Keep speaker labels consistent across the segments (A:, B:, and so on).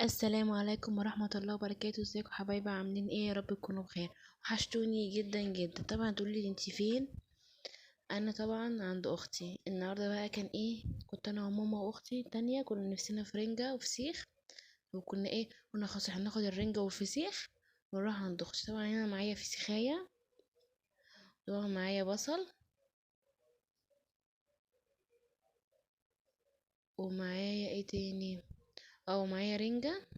A: السلام عليكم ورحمة الله وبركاته. ازيكم حبايبي؟ عاملين ايه؟ يا رب تكونوا بخير. وحشتوني جدا جدا. طبعا تقولي لي انتي فين؟ انا طبعا عند اختي النهارده. بقى كان ايه؟ كنت انا وماما واختي التانية كنا نفسنا في رنجة وفسيخ. وكنا ايه، كنا خلاص هناخد الرنجة والفسيخ ونروح عند اختي. طبعا هنا معايا فسيخية، طبعا معايا بصل، ومعايا ايه تاني، او معايا رنجة.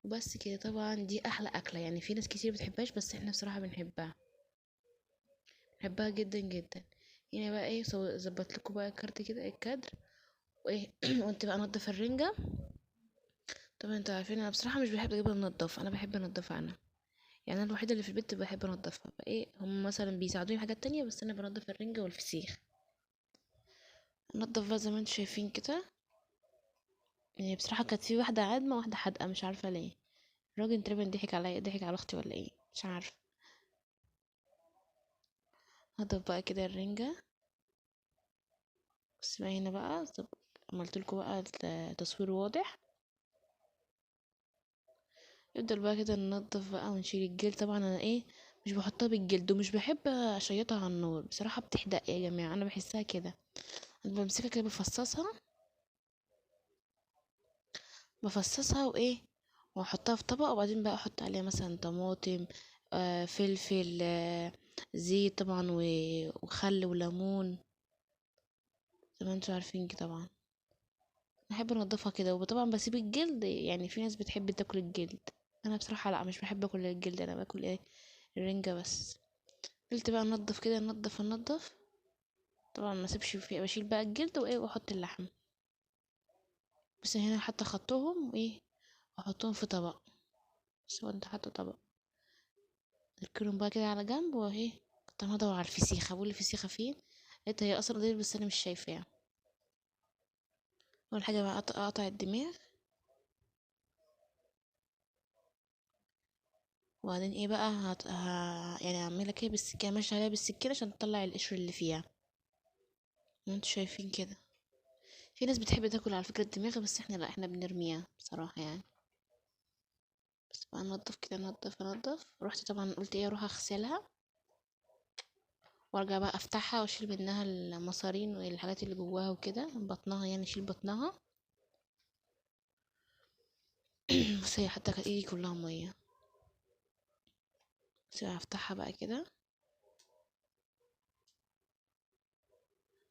A: وبس كده. طبعا دي احلى اكلة، يعني في ناس كتير بتحبهاش بس احنا بصراحة بنحبها جدا جدا. هنا بقى ايه، ظبط لكم بقى كارت كده الكادر وايه. وانت بقى نضف الرنجة. طبعا انتوا عارفين انا بصراحة مش بحب اجيبها منضفة، انا بحب انضفها انا. يعني انا الوحيدة اللي في البيت بحب انضفها. فايه هم مثلا بيساعدوني في حاجات تانية، بس انا بنضف الرنجة والفسيخ. انضف بقى زي ما انتوا شايفين كده. يعني بصراحة كانت في واحدة عادمة واحدة حادقة، مش عارفة ليه. الراجل تقريبا ضحك عليا، ضحك على اختي ولا ايه، مش عارفة. نضف بقى كده الرنجة. بس بقى هنا بقى عملت لكم بقى التصوير واضح. نفضل بقى كده ننضف بقى ونشيل الجلد. طبعا انا ايه، مش بحطها بالجلد ومش بحب اشيطها على النار بصراحة، بتحدق يا جماعة، انا بحسها كده. انا بمسكها كده بفصصها وايه، واحطها في طبق، وبعدين بقى احط عليها مثلا طماطم، فلفل، زيت طبعا وخل وليمون، زي ما انتوا عارفين كده طبعا. بحب انضفها كده، وطبعا بسيب الجلد. يعني في ناس بتحب تاكل الجلد، انا بصراحة لا، مش بحب اكل الجلد، انا باكل ايه، الرنجة بس. قلت بقى انضف كده، انضف. طبعا ما اسيبش فيه، بشيل بقى الجلد وايه واحط اللحم. بس هنا حتى خدتهم وايه، واحطهم في طبق. بس هو انت حاطه طبق، اركنهم بقى كده على جنب واهي. كنت انا ادور على الفسيخه، بقول الفسيخه فين، لقيتها هي اصلا دي، بس انا مش شايفاها. اول حاجه بقى اقطع الدماغ. وبعدين ايه بقى يعني اعملها كده بالسكينه، ماشي عليها بالسكينه عشان تطلع القشر اللي فيها. انتوا شايفين كده. في ناس بتحب تاكل على فكره الدماغ، بس احنا لا، احنا بنرميها بصراحه يعني. بس بقى انضف كده، انضف. رحت طبعا قلت ايه، اروح اغسلها وارجع بقى افتحها واشيل منها المصارين والحاجات اللي جواها وكده، بطنها يعني، اشيل بطنها. بس هي حتى كانت ايدي كلها ميه. بس هفتحها بقى كده.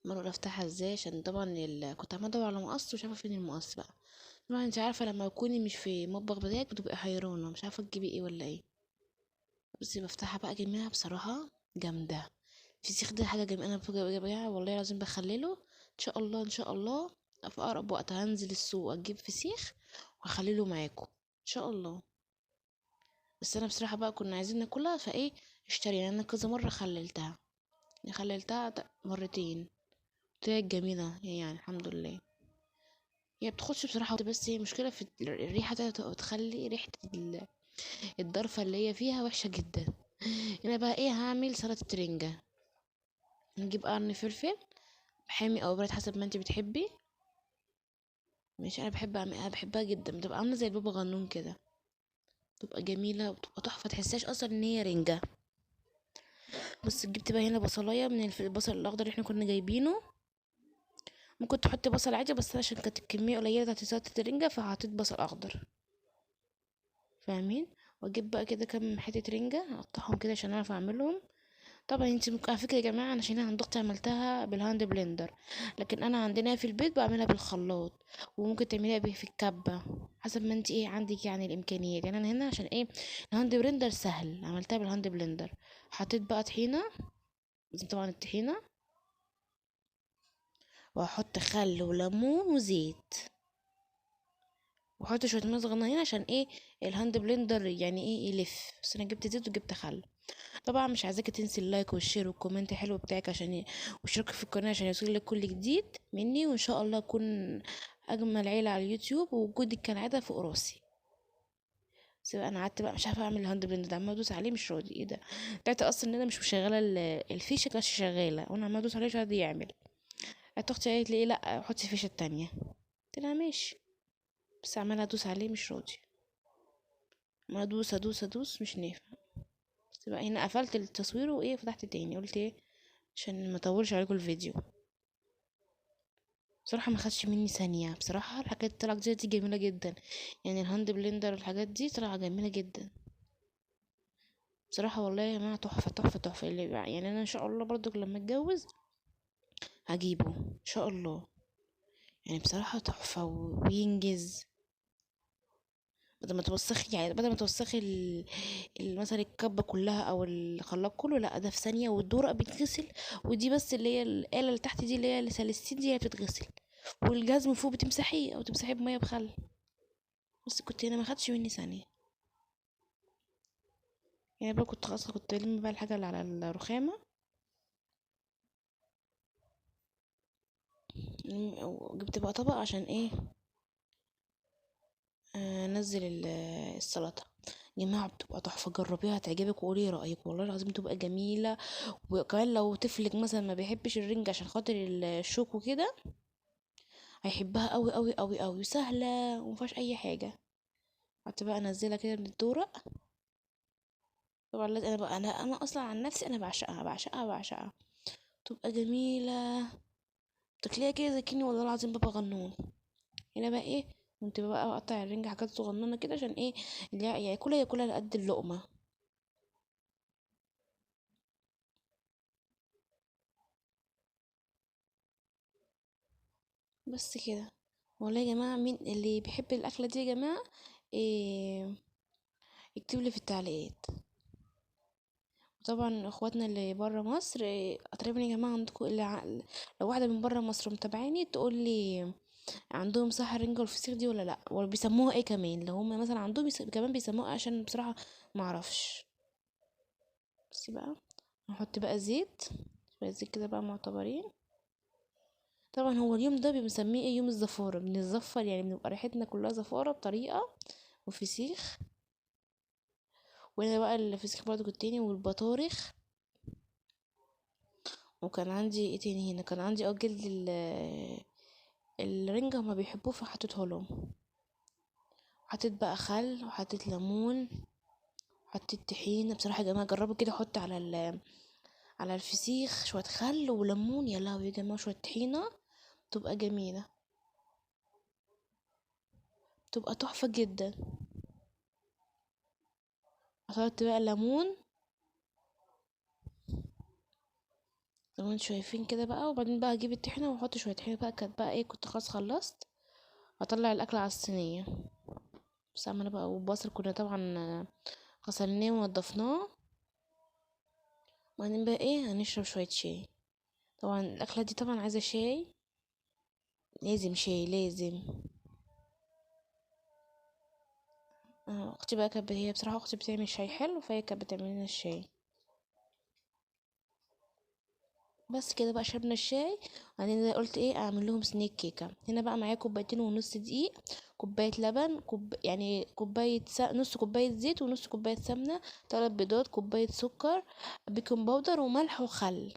A: مرة افتحها ازاي، عشان طبعا كنت عمالة ادور على مقص ومش عارفة فين المقص بقى. طبعا انت عارفة لما تكوني مش في المطبخ بتاعك بتبقى حيرانة مش عارفة تجيبي ايه ولا ايه. بس بفتحها بقى جميلة بصراحة، جامدة. الفسيخ ده حاجة جميلة، انا بجيبها والله العظيم بخلله. ان شاء الله ان شاء الله في اقرب وقت هنزل السوق اجيب فسيخ واخلله معاكم ان شاء الله. بس انا بصراحة بقى كنا عايزين ناكلها فايه، اشترينا. انا كذا مرة خللتها، يعني خللتها مرتين. طلعت جميلة يعني الحمد لله. هي بتاخدش بصراحة وقت، بس هي مشكلة في الريحة بتخلي ريحة الضرفة اللي هي فيها وحشة جدا. انا بقى ايه، هعمل سلطة رنجة. نجيب قرن فلفل حامي او بارد حسب ما انت بتحبي. مش انا بحب انا بحبها جدا، بتبقى عاملة زي البابا غنون كده. بتبقى جميلة وبتبقى تحفة، تحسهاش اصلا ان هي رنجة. بس جبت بقى هنا بصلاية من البصل الاخضر اللي احنا كنا جايبينه. ممكن تحطي بصل عادي، بس أنا عشان كانت الكمية قليلة بتاعت سلطة الرنجة فحطيت بصل اخضر. فاهمين؟ واجيب بقى كده كام حته رنجه اقطعهم كده عشان اعرف اعملهم. طبعا انت ممكن على فكره يا جماعه، انا عشان انا عند اختي عملتها بالهاند بلندر، لكن انا عندنا في البيت بعملها بالخلاط. وممكن تعمليها في الكبه، حسب ما انت ايه عندك يعني الامكانيات. يعني انا هنا عشان ايه، الهاند بلندر سهل، عملتها بالهاند بلندر. حطيت بقى طحينه، لازم طبعا الطحينه، واحط خل وليمون وزيت، واحط شويه ميه صغننين عشان ايه، الهاند بلندر يعني ايه يلف. بس انا جبت زيت وجبت خل. طبعا مش عايزاكي تنسي اللايك والشير والكومنت الحلو بتاعك عشان واشترك في القناه عشان يوصلك كل جديد مني. وان شاء الله اكون اجمل عيله على اليوتيوب، ووجودك كالعاده فوق راسي. بس بقى انا قعدت بقى مش عارفه اعمل الهاند بلند ده، عماله ادوس عليه مش راضي. ايه ده؟ طلعت اصلا ان انا مش مشغله الفيشه، كانتش شغاله وانا عماله ادوس عليه مش راضي يعمل. قالت اختي قالت لي ايه، لا حطي الفيشه التانية. قلت لها ماشي، بس عمالة ادوس عليه مش راضي، عمالة ادوس ادوس ادوس مش نافع. بس بقى هنا قفلت التصوير وايه فتحت تاني، قلت ايه عشان ما اطولش عليكم الفيديو. بصراحة ما خدش مني ثانية، بصراحة الحاجات اللي طلعت دي جميلة جدا، يعني الهاند بلندر والحاجات دي طلعت جميلة جدا بصراحة. والله يا جماعة تحفة تحفة تحفة. اللي يعني انا ان شاء الله برضو لما اتجوز هجيبه ان شاء الله، يعني بصراحة تحفة وينجز. بدل ما توسخي، يعني بدل ما توسخي مثلا الكبة كلها او الخلاط كله، لا ده في ثانية، والدورق بيتغسل، ودي بس اللي هي الآلة اللي تحت دي اللي هي السلستين دي هي بتتغسل، والجهاز من فوق بتمسحيه او تمسحيه بمية بخل. بس كنت هنا ما خدش مني ثانية، يعني بقى كنت خلاص كنت بلم بقى الحاجة اللي على الرخامة، وجبت بقى طبق عشان ايه انزل السلطة. يا جماعة بتبقى تحفة، جربيها هتعجبك وقولي رأيك، والله العظيم بتبقى جميلة. وكمان لو طفلك مثلا ما بيحبش الرنج عشان خاطر الشوك وكده، هيحبها قوي قوي قوي قوي، سهلة ومفيهاش اي حاجة. قعدت بقى انزلها كده من الدورق. طبعا لازم انا بقى انا اصلا عن نفسي انا بعشقها بعشقها بعشقها، تبقى جميلة، تاكليها كده زي كأني والله العظيم بابا غنون. هنا بقى ايه كنت بقى اقطع الرنجة حاجات صغننة كده عشان ايه اللي ياكلها ياكلها على قد اللقمة. بس كده. والله يا جماعة مين اللي بيحب الأكلة دي يا جماعة، إيه يكتب لي في التعليقات. طبعا اخواتنا اللي برا مصر إيه تقريبا يا جماعة عندكم لو واحدة من برا مصر متابعاني تقول لي عندهم صح الرنجة والفسيخ دي ولا لا، ولا بيسموها ايه كمان، لو هم مثلا عندهم كمان بيسموها إيه، عشان بصراحة معرفش. بس بقى نحط بقى زيت، شوية زيت كده بقى معتبرين. طبعا هو اليوم ده بنسميه ايه يوم الزفارة، بنتزفر يعني بنبقى ريحتنا كلها زفارة بطريقة، وفسيخ. وهنا بقى الفسيخ برضو التاني والبطارخ. وكان عندي ايه تاني هنا، كان عندي جلد الرنجة هما بيحبوه فحطيته لهم. حطيت بقى خل وحطيت ليمون، حطيت طحينة. بصراحة يا جماعة جربوا كده، حط على على الفسيخ شوية خل وليمون، يا لهوي يا جماعة شوية طحينة، تبقى جميلة، تبقى تحفة جدا. حطيت بقى ليمون زي ما انتوا شايفين كده بقى، وبعدين بقى اجيب الطحينة واحط شوية طحينة بقى. كانت بقى ايه كنت خلاص خلصت، اطلع الاكل على الصينية. بس عمالة بقى، والبصل كنا طبعا غسلناه ونضفناه. وبعدين بقى ايه هنشرب شوية شاي. طبعا الاكلة دي طبعا عايزة شاي، لازم شاي لازم. اختي بقى كانت هي بصراحة اختي بتعمل شاي حلو، فهي كانت بتعمل لنا الشاي. بس كده بقى شربنا الشاي. بعدين قلت ايه اعمل لهم سنيك كيكه. هنا بقى معايا كوبايتين ونص دقيق، كوبايه لبن، يعني كوبايه نص كوبايه زيت ونص كوبايه سمنه، 3 بيضات، كوبايه سكر، بيكنج باودر وملح وخل.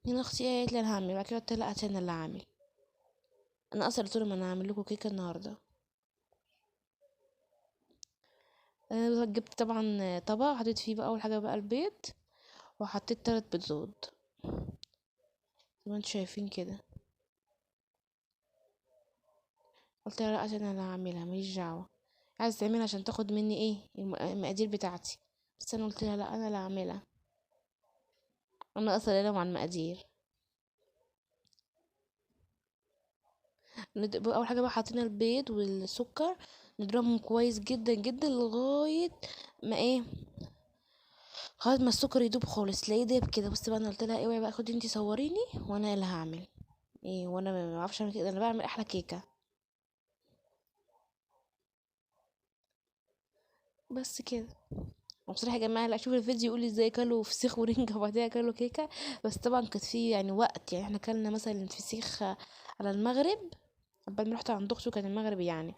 A: هنا اختي قالت لي انا هعمل، بعد كده قلت لها لا انا اللي هعمل. انا اصلا قلت لهم انا هعمل لكم كيكه النهارده. انا جبت طبعا طبق، حطيت فيه بقى اول حاجه بقى البيض، وحطيت 3 بيضات زي ما انتوا شايفين كده. قلت لها لا عشان انا اللي هعملها ماليش دعوه، عايز تعملها عشان تاخد مني ايه المقادير بتاعتي. بس انا قلت لها لا انا اللي هعملها، انا اصلا قايله عن المقادير. اول حاجه بقى حطينا البيض والسكر، نضربهم كويس جدا جدا لغايه ما ايه لغايه ما السكر يدوب خالص، تلاقيه دايب كده. بس بقى انا قلت لها اوعي بقى خدي انتي صوريني وانا اللي هعمل ايه، وانا ما اعرفش اعمل كده، انا بعمل احلى كيكه. بس كده. وبصراحة يا جماعة اللي اشوف الفيديو يقول لي ازاي كلوا فسيخ ورنجة وبعدها كلوا كيكة. بس طبعا كانت في يعني وقت، يعني احنا كلنا مثلا الفسيخ على المغرب، قبل ما رحت عند اختي كان المغرب يعني.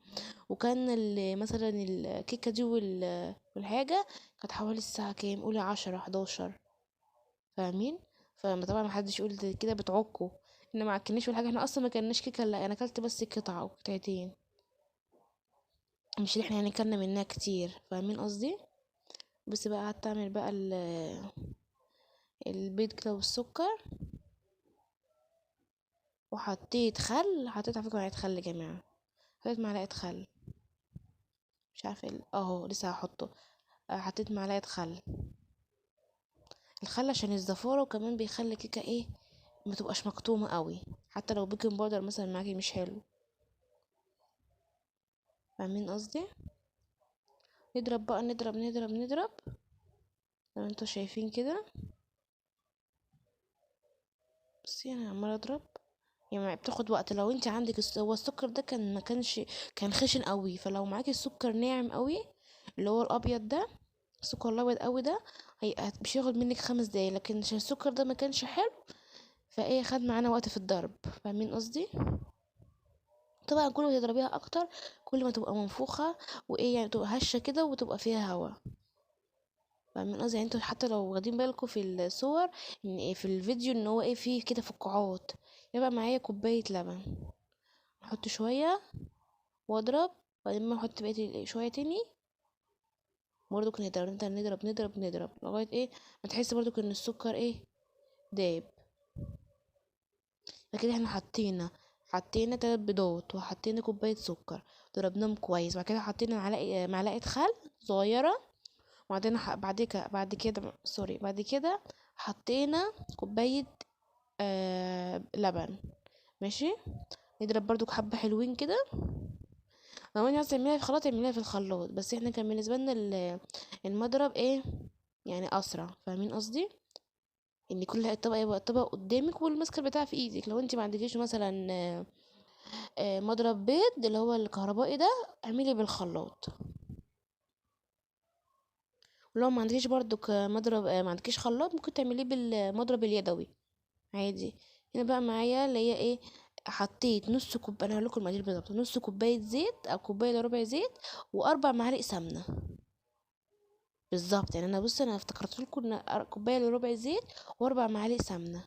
A: وكان مثلا الكيكة دي والحاجة كانت حوالي الساعة كام، قولي 10 11، فاهمين؟ فطبعا محدش يقول ده كده بتعكوا، احنا ما عكناش ولا حاجه، احنا اصلا ما كلناش كيكه، لا انا اكلت بس قطعه او قطعتين، مش اللي احنا يعني كلنا منها كتير، فاهمين قصدي. بس بقى قعدت اعمل بقى البيض كده والسكر، وحطيت خل، حطيت على فكره معلقه خل يا جماعه، حطيت معلقه خل، مش عارفه اهو لسه هحطه. حطيت معلقه خل، الخل عشان الزفاره، وكمان بيخلي الكيكه ايه، ما تبقاش مكتومه قوي، حتى لو بيكنج باودر مثلا معاكي مش حلو، فاهمين قصدي. نضرب بقى، نضرب نضرب نضرب زي ما انتوا شايفين كده. بصي انا عماله اضرب، يعني بتاخد وقت. لو انت عندك هو السكر ده كان ما كانش، كان خشن قوي، فلو معاكي السكر ناعم قوي اللي هو الابيض ده، السكر الابيض قوي ده، مش هياخد منك 5 دقايق، لكن عشان السكر ده ما كانش حلو، فايه خد معانا وقت في الضرب، فاهمين قصدي. طبعا كل ما تضربيها اكتر كل ما تبقى منفوخه، وايه يعني تبقى هشه كده وتبقى فيها هوا، فاهمين قصدي. يعني انتوا حتى لو واخدين بالكم في الصور، ان في الفيديو ان هو ايه فيه كده فقاعات، يبقى معايا كوبايه لبن، احط شويه واضرب، بعدين ما احط بقية شويه تاني، برضو نضرب نضرب نضرب نضرب نضرب لغايه ايه ما تحس برضو ان السكر ايه داب. فكده احنا حطينا 3 بيضات، وحطينا كوبايه سكر، ضربناهم كويس، بعد كده حطينا معلقه خل صغيره، وبعدين بعد كده حطينا كوبايه لبن، ماشي. نضرب برضو حبه حلوين كده. لو انت عايزه تعمليها في خلاط اعمليها في الخلاط، بس احنا كان بالنسبه لنا المضرب ايه يعني اسرع، فاهمين قصدي. ان كل الطبق يبقى الطبق قدامك والماسكه بتاعها في ايدك. لو انت ما عندكيش مثلا مضرب بيض اللي هو الكهربائي ده، اعملي بالخلاط. ولو ما عندكيش برضو مضرب ما عندكيش خلاط، ممكن تعمليه بالمضرب اليدوي عادي. هنا بقى معايا اللي هي ايه، حطيت نص كوب، انا هقول لكم المقادير بالظبط، نص كوبايه زيت او كوبايه الا ربع زيت، و4 معالق سمنه بالظبط. يعني انا بص انا افتكرت لكم ان كوبايه الا ربع زيت و4 معالق سمنه،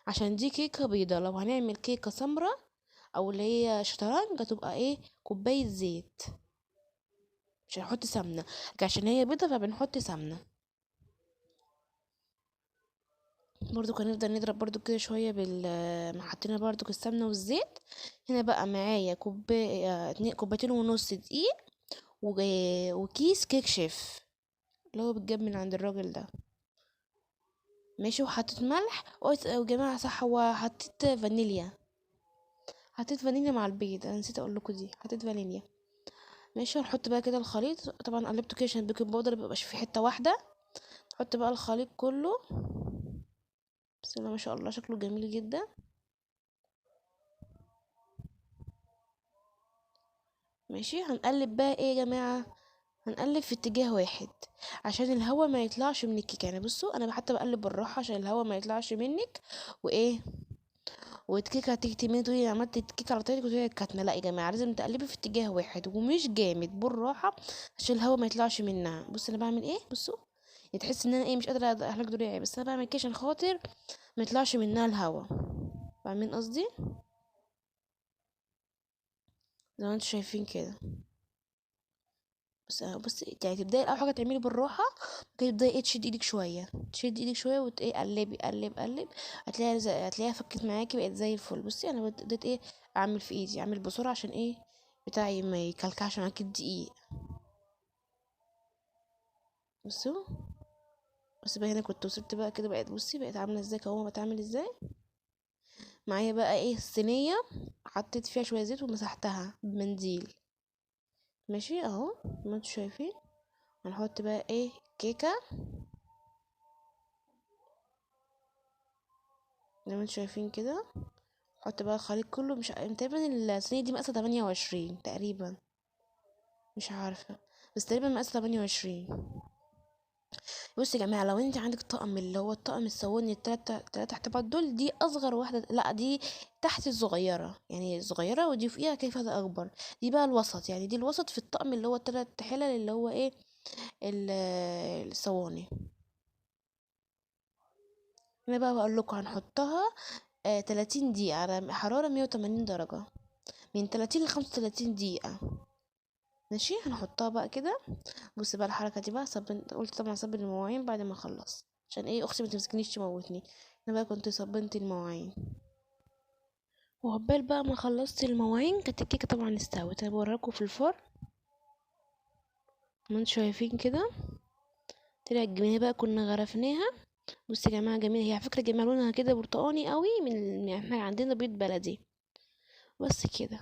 A: عشان دي كيكه بيضه. لو هنعمل كيكه سمراء او اللي هي شطرنج هتبقى ايه كوبايه زيت، مش هنحط سمنه، لكن عشان هي بيضه فبنحط سمنه. برضو كان نفضل نضرب برضو كده شويه ما حطينا برضو السمنه والزيت. هنا بقى معايا كوبايه 2 كوبايتين ونص دقيق، وكيس كيك شيف اللي هو بتجاب من عند الراجل ده، ماشي. وحطيت ملح يا جماعه صح، وحطيت فانيليا، حطيت فانيليا مع البيض، انا نسيت اقول لكم دي، حطيت فانيليا، ماشي. هنحط بقى كده الخليط، طبعا قلبته كده عشان البيكنج باودر مبيبقاش في حته واحده. نحط بقى الخليط كله، بسم الله ما شاء الله شكله جميل جدا، ماشي. هنقلب بقى ايه يا جماعه، هنقلب في اتجاه واحد عشان الهواء ما يطلعش من الكيكه. يعني بصوا انا حتى بقلب بالراحه عشان الهواء ما يطلعش منك، وايه والكيكه هتيجي تمين تقولي عملت الكيكه على طريقتك وتقولي كاتمه. لا يا جماعه لازم تقلبي في اتجاه واحد ومش جامد، بالراحه عشان الهواء ما يطلعش منها. بص انا بعمل ايه، بصوا يعني تحس ان انا ايه مش قادره احرك دراعي، بس انا بعمل كده عشان خاطر ما يطلعش منها الهواء، فاهمين قصدي. زي ما انتوا شايفين كده. بس يعني تبداي اول حاجه تعملي بالراحه، كده تبداي ايه تشدي ايدك شويه، تشدي ايدك شويه ايه قلبي قلب قلب، هتلاقيها فكت معاكي بقت زي الفل. بصي انا بديت ايه اعمل في ايدي، اعمل بسرعه عشان ايه بتاعي ما يكلكعش معاكي الدقيق. بصوا بس بقى هنا كنت وصلت بقى كده، بقت بصي بقت عامله ازاي، قوامها بتعمل ازاي. معايا بقى ايه الصينيه، حطيت فيها شويه زيت ومسحتها بمنديل، ماشي اهو ما انتوا شايفين. هنحط بقى ايه كيكه زي ما انتوا شايفين كده. حط بقى الخليط كله، مش تقريبا الصينية دي مقاسها 28 تقريبا، مش عارفة، بس تقريبا مقاسها 28. بصي يا جماعة، لو انت عندك طقم اللي هو الطقم الصواني التلات احتباط دول، دي اصغر واحدة، لا دي تحت الصغيرة، يعني صغيرة ودي فوقيها كيف هذا اكبر. دي بقى الوسط، يعني دي الوسط في الطقم اللي هو التلات حلل اللي هو ايه ال- الصواني. انا بقى بقول لكم هنحطها 30 دقيقة على حرارة 180 درجة، من 30 ل35 دقيقة. ماشي، هنحطها بقى كده. بص بقى الحركة دي بقى، قلت طبعا صبن المواعين بعد ما اخلص، عشان ايه اختي ما تمسكنيش تموتني. انا بقى كنت صبنت المواعين، وعقبال بقى ما خلصت المواعين كانت الكيكة طبعا استوت. انا بوريكم في الفرن، ما انتوا شايفين كده طلعت جميلة بقى، كنا غرفناها. بصوا يا جماعة جميلة، هي على فكرة جميلة، لونها كده برتقاني قوي، يعني احنا عندنا بيض بلدي. بس كده.